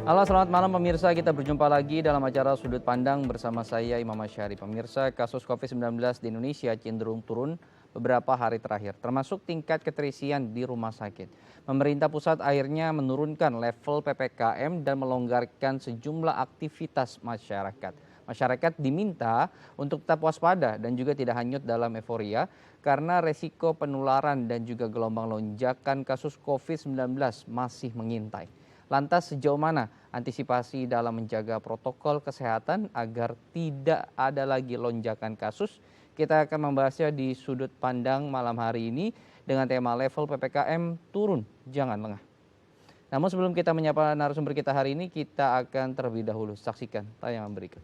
Halo, selamat malam pemirsa. Kita berjumpa lagi dalam acara Sudut Pandang bersama saya Imam Asyari. Pemirsa, kasus COVID-19 di Indonesia cenderung turun beberapa hari terakhir, termasuk tingkat keterisian di rumah sakit. Pemerintah pusat akhirnya menurunkan level PPKM dan melonggarkan sejumlah aktivitas masyarakat. Masyarakat diminta untuk tetap waspada dan juga tidak hanyut dalam euforia karena resiko penularan dan juga gelombang lonjakan kasus COVID-19 masih mengintai. Lantas sejauh mana antisipasi dalam menjaga protokol kesehatan agar tidak ada lagi lonjakan kasus? Kita akan membahasnya di sudut pandang malam hari ini dengan tema level PPKM turun, jangan lengah. Namun sebelum kita menyapa narasumber kita hari ini, kita akan terlebih dahulu saksikan tayangan berikut.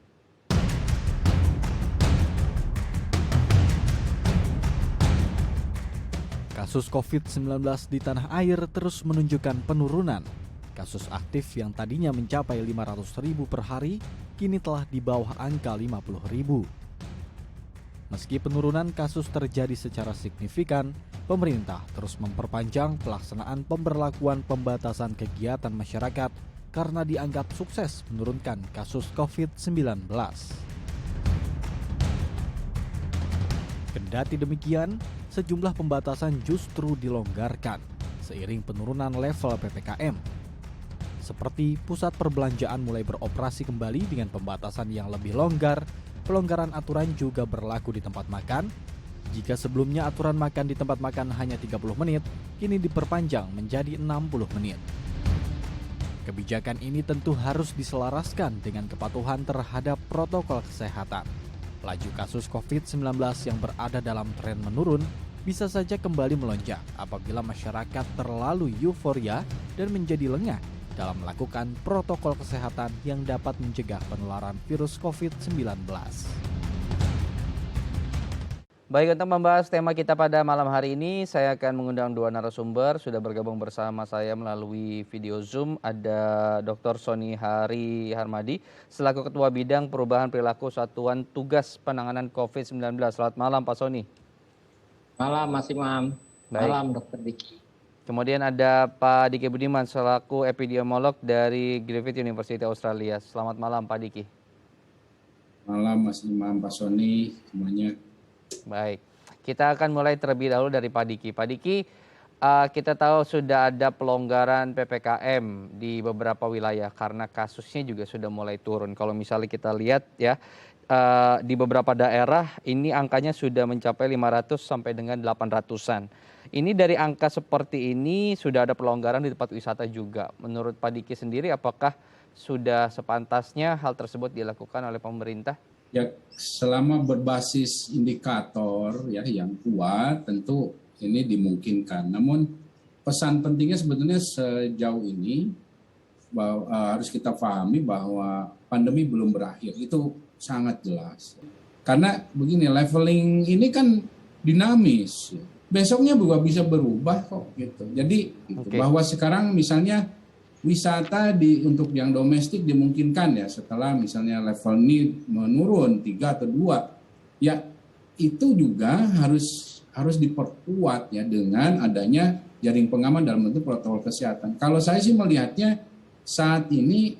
Kasus COVID-19 di tanah air terus menunjukkan penurunan. Kasus aktif yang tadinya mencapai 500.000 per hari, kini telah di bawah angka 50.000. Meski penurunan kasus terjadi secara signifikan, pemerintah terus memperpanjang pelaksanaan pemberlakuan pembatasan kegiatan masyarakat karena dianggap sukses menurunkan kasus COVID-19. Kendati demikian, sejumlah pembatasan justru dilonggarkan seiring penurunan level PPKM. Seperti pusat perbelanjaan mulai beroperasi kembali dengan pembatasan yang lebih longgar, pelonggaran aturan juga berlaku di tempat makan. Jika sebelumnya aturan makan di tempat makan hanya 30 menit, kini diperpanjang menjadi 60 menit. Kebijakan ini tentu harus diselaraskan dengan kepatuhan terhadap protokol kesehatan. Laju kasus COVID-19 yang berada dalam tren menurun bisa saja kembali melonjak apabila masyarakat terlalu euforia dan menjadi lengah dalam melakukan protokol kesehatan yang dapat mencegah penularan virus COVID-19. Baik, untuk membahas tema kita pada malam hari ini, saya akan mengundang dua narasumber. Sudah bergabung bersama saya melalui video Zoom. Ada Dr. Sony Hari Harmadi, selaku Ketua Bidang Perubahan Perilaku Satuan Tugas Penanganan COVID-19. Selamat malam, Pak Sony. Malam, Mas Imam. Baik. Malam, Dr. Diki. Kemudian ada Pak Diki Budiman, selaku epidemiolog dari Griffith University Australia. Selamat malam, Pak Diki. Malam, Mas Imam, Pak Sony, semuanya. Baik, kita akan mulai terlebih dahulu dari Pak Diki. Pak Diki, kita tahu sudah ada pelonggaran PPKM di beberapa wilayah karena kasusnya juga sudah mulai turun. Kalau misalnya kita lihat ya, di beberapa daerah ini angkanya sudah mencapai 500 sampai dengan 800-an. Ini dari angka seperti ini sudah ada pelonggaran di tempat wisata juga. Menurut Pak Diki sendiri, apakah sudah sepantasnya hal tersebut dilakukan oleh pemerintah? Ya, selama berbasis indikator ya yang kuat, tentu ini dimungkinkan. Namun pesan pentingnya sebetulnya sejauh ini bahwa, harus kita pahami bahwa pandemi belum berakhir. Itu sangat jelas. Karena begini, leveling ini kan dinamis. Besoknya juga bisa berubah kok gitu. Jadi bahwa sekarang misalnya wisata untuk yang domestik dimungkinkan ya setelah misalnya level ini menurun 3 atau 2, ya itu juga harus diperkuat ya dengan adanya jaring pengaman dalam bentuk protokol kesehatan. Kalau saya sih melihatnya saat ini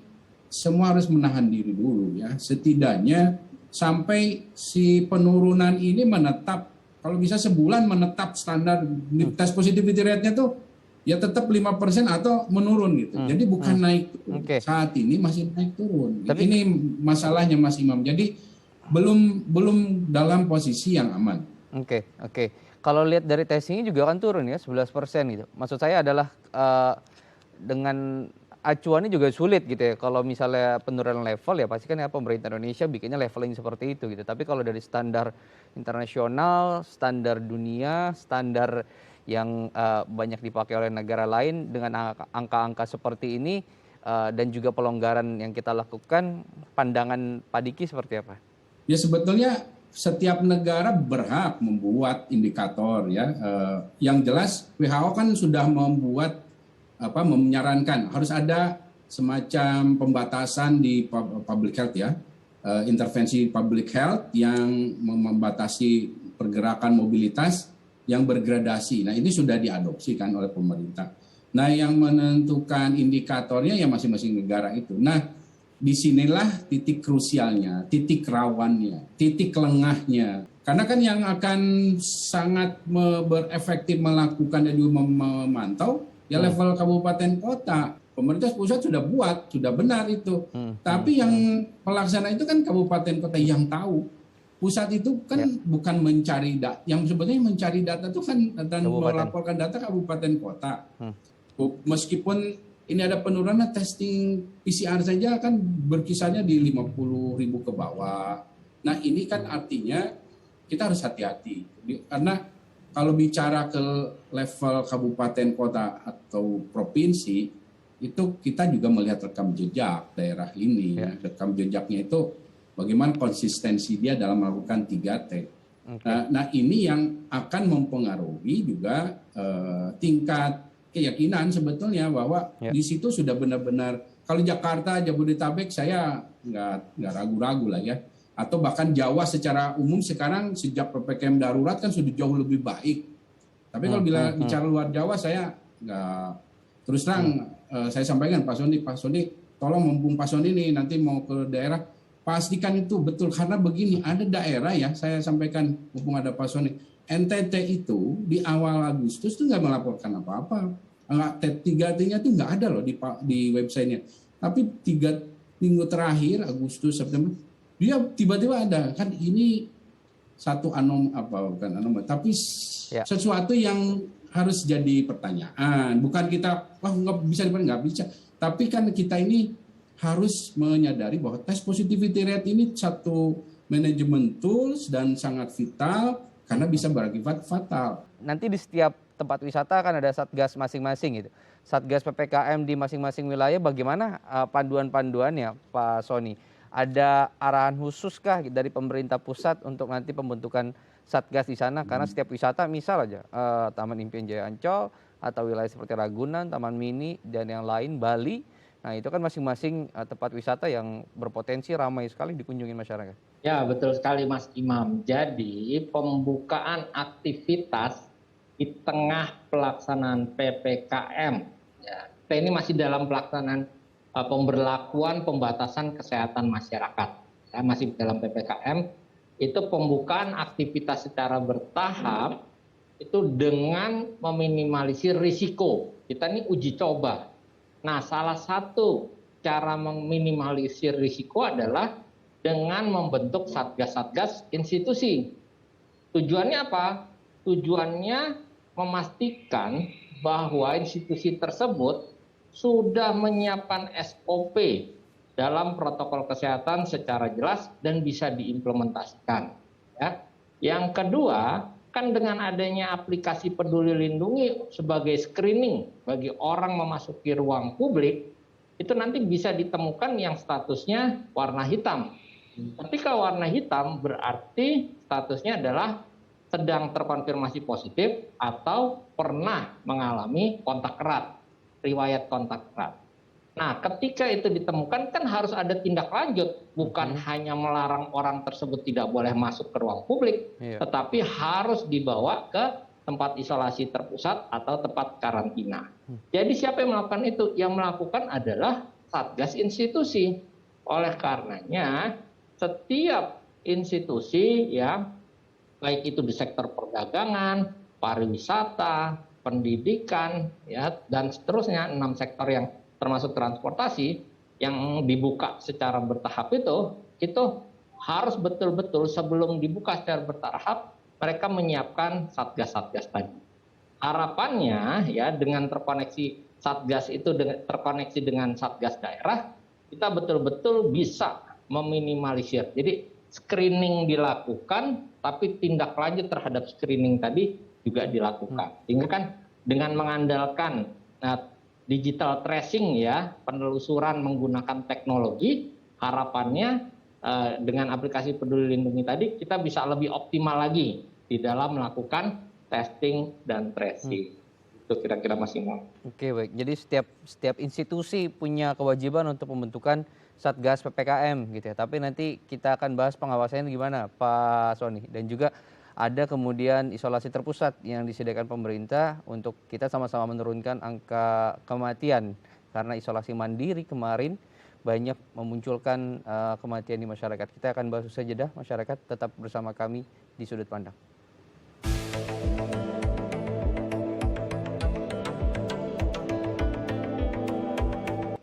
semua harus menahan diri dulu ya, setidaknya sampai si penurunan ini menetap, kalau bisa sebulan menetap standar test positivity rate-nya tuh ya tetap 5% atau menurun gitu. Jadi bukan naik turun. Saat ini masih naik turun. Tapi ini masalahnya Mas Imam. Jadi belum dalam posisi yang aman. Oke. Kalau lihat dari testingnya juga kan turun ya 11% gitu. Maksud saya adalah dengan acuannya juga sulit gitu ya. Kalau misalnya penurunan level ya pasti kan ya pemerintah Indonesia bikinnya leveling seperti itu gitu. Tapi kalau dari standar internasional, standar dunia, standar yang banyak dipakai oleh negara lain dengan angka-angka seperti ini dan juga pelonggaran yang kita lakukan, pandangan Pak Diki seperti apa? Ya sebetulnya setiap negara berhak membuat indikator ya. Yang jelas WHO kan sudah membuat menyarankan harus ada semacam pembatasan di public health ya, intervensi public health yang membatasi pergerakan mobilitas yang bergradasi. Nah ini sudah diadopsi kan oleh pemerintah. Nah, yang menentukan indikatornya ya masing-masing negara itu. Nah, disinilah titik krusialnya, titik rawannya, titik lengahnya. Karena kan yang akan sangat berefektif melakukan dan juga memantau ya level kabupaten kota. Pemerintah pusat sudah buat, sudah benar itu. Tapi yang pelaksana itu kan kabupaten kota yang tahu. Pusat itu kan bukan mencari data, yang sebetulnya mencari data itu kan dan melaporkan data kabupaten kota. Meskipun ini ada penurunan testing PCR saja kan berkisarnya di 50.000 ke bawah. Nah ini kan artinya kita harus hati-hati. Karena kalau bicara ke level kabupaten kota atau provinsi, itu kita juga melihat rekam jejak daerah ini. Rekam jejaknya itu bagaimana konsistensi dia dalam melakukan 3T. Nah ini yang akan mempengaruhi juga tingkat keyakinan sebetulnya bahwa di situ sudah benar-benar, kalau Jakarta, Jabodetabek saya nggak ragu-ragu lah ya, atau bahkan Jawa secara umum sekarang sejak PPKM darurat kan sudah jauh lebih baik. Tapi kalau bicara luar Jawa saya nggak, terus terang saya sampaikan Pak Sony tolong mumpung Pak Sony nih nanti mau ke daerah, pastikan itu betul, karena begini, ada daerah ya saya sampaikan mumpung ada Pak Sony, NTT itu di awal Agustus tuh nggak melaporkan apa-apa. 3T-nya tuh nggak ada loh di websitenya. Tapi 3 minggu terakhir, Agustus, September, dia tiba-tiba ada. Kan ini satu tapi sesuatu yang harus jadi pertanyaan. Bukan kita, nggak bisa. Tapi kan kita ini harus menyadari bahwa tes positivity rate ini satu manajemen tools dan sangat vital, karena bisa berakibat fatal. Nanti di setiap tempat wisata kan ada satgas masing-masing gitu. Satgas PPKM di masing-masing wilayah bagaimana panduan-panduannya Pak Sony? Ada arahan khusus kah dari pemerintah pusat untuk nanti pembentukan satgas di sana? Karena setiap wisata misal aja Taman Impian Jaya Ancol atau wilayah seperti Ragunan, Taman Mini dan yang lain, Bali. Nah itu kan masing-masing tempat wisata yang berpotensi ramai sekali dikunjungi masyarakat. Ya betul sekali Mas Imam. Jadi pembukaan aktivitas di tengah pelaksanaan PPKM. Ya, kita ini masih dalam pelaksanaan pemberlakuan pembatasan kesehatan masyarakat. Ya, masih dalam PPKM. Itu pembukaan aktivitas secara bertahap itu dengan meminimalisir risiko. Kita ini uji coba. Nah, salah satu cara meminimalisir risiko adalah dengan membentuk satgas-satgas institusi. Tujuannya apa? Tujuannya memastikan bahwa institusi tersebut sudah menyiapkan SOP dalam protokol kesehatan secara jelas dan bisa diimplementasikan. Ya. Yang kedua, kan dengan adanya aplikasi Peduli Lindungi sebagai screening bagi orang memasuki ruang publik, itu nanti bisa ditemukan yang statusnya warna hitam. Tapi kalau warna hitam berarti statusnya adalah sedang terkonfirmasi positif atau pernah mengalami kontak erat, riwayat kontak erat. Nah, ketika itu ditemukan kan harus ada tindak lanjut, bukan hanya melarang orang tersebut tidak boleh masuk ke ruang publik, tetapi harus dibawa ke tempat isolasi terpusat atau tempat karantina. Jadi siapa yang melakukan itu? Yang melakukan adalah satgas institusi. Oleh karenanya, setiap institusi ya, baik itu di sektor perdagangan, pariwisata, pendidikan, ya, dan seterusnya, 6 sektor yang termasuk transportasi yang dibuka secara bertahap itu harus betul-betul sebelum dibuka secara bertahap mereka menyiapkan satgas-satgas tadi. Harapannya ya dengan terkoneksi satgas itu terkoneksi dengan satgas daerah, kita betul-betul bisa meminimalisir. Jadi screening dilakukan, tapi tindak lanjut terhadap screening tadi juga dilakukan. Sehingga kan dengan mengandalkan digital tracing ya, penelusuran menggunakan teknologi, harapannya dengan aplikasi Peduli Lindungi tadi kita bisa lebih optimal lagi di dalam melakukan testing dan tracing. Itu kira-kira Mas Imam. Oke, baik. Jadi setiap institusi punya kewajiban untuk pembentukan Satgas PPKM gitu ya. Tapi nanti kita akan bahas pengawasannya gimana Pak Sony, dan juga ada kemudian isolasi terpusat yang disediakan pemerintah untuk kita sama-sama menurunkan angka kematian. Karena isolasi mandiri kemarin banyak memunculkan kematian di masyarakat. Kita akan bahas usai jeda, masyarakat tetap bersama kami di Sudut Pandang.